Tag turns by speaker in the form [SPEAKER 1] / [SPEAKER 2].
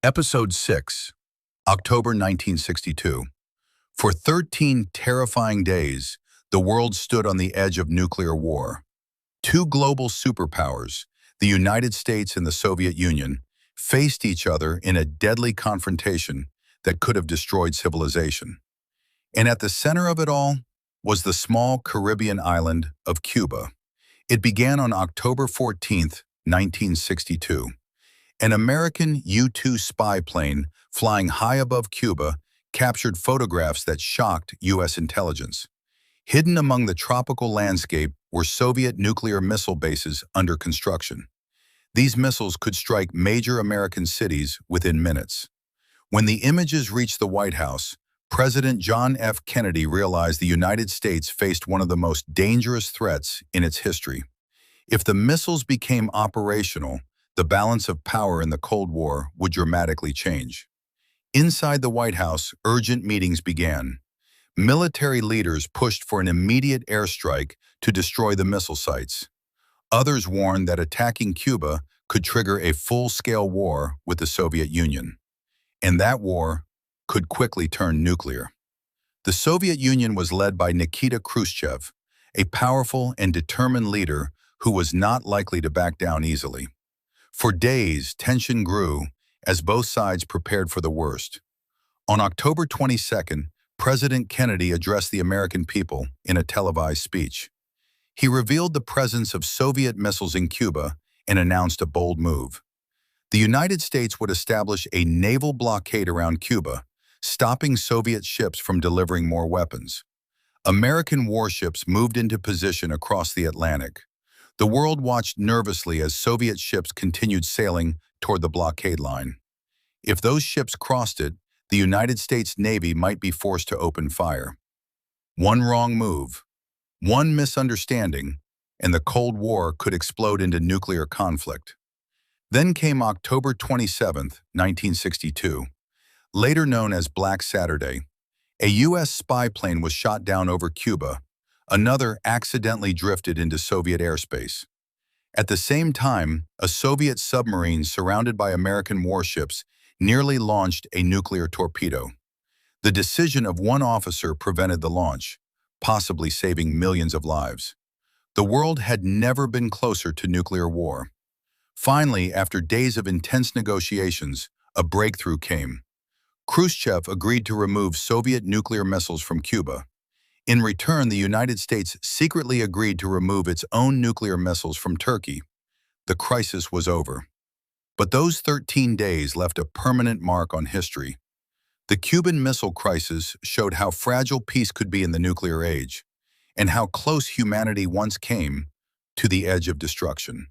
[SPEAKER 1] Episode 6, October 1962. For 13 terrifying days, the world stood on the edge of nuclear war. Two global superpowers, the United States and the Soviet Union, faced each other in a deadly confrontation that could have destroyed civilization. And at the center of it all was the small Caribbean island of Cuba. It began on October 14, 1962. An American U-2 spy plane flying high above Cuba captured photographs that shocked U.S. intelligence. Hidden among the tropical landscape were Soviet nuclear missile bases under construction. These missiles could strike major American cities within minutes. When the images reached the White House, President John F. Kennedy realized the United States faced one of the most dangerous threats in its history. If the missiles became operational, the balance of power in the Cold War would dramatically change. Inside the White House, urgent meetings began. Military leaders pushed for an immediate airstrike to destroy the missile sites. Others warned that attacking Cuba could trigger a full-scale war with the Soviet Union. And that war could quickly turn nuclear. The Soviet Union was led by Nikita Khrushchev, a powerful and determined leader who was not likely to back down easily. For days, tension grew as both sides prepared for the worst. On October 22nd, President Kennedy addressed the American people in a televised speech. He revealed the presence of Soviet missiles in Cuba and announced a bold move. The United States would establish a naval blockade around Cuba, stopping Soviet ships from delivering more weapons. American warships moved into position across the Atlantic. The world watched nervously as Soviet ships continued sailing toward the blockade line. If those ships crossed it, the United States Navy might be forced to open fire. One wrong move, one misunderstanding, and the Cold War could explode into nuclear conflict. Then came October 27, 1962, later known as Black Saturday. A U.S. spy plane was shot down over Cuba. Another accidentally drifted into Soviet airspace. At the same time, a Soviet submarine surrounded by American warships nearly launched a nuclear torpedo. The decision of one officer prevented the launch, possibly saving millions of lives. The world had never been closer to nuclear war. Finally, after days of intense negotiations, a breakthrough came. Khrushchev agreed to remove Soviet nuclear missiles from Cuba. In return, the United States secretly agreed to remove its own nuclear missiles from Turkey. The crisis was over. But those 13 days left a permanent mark on history. The Cuban Missile Crisis showed how fragile peace could be in the nuclear age, and how close humanity once came to the edge of destruction.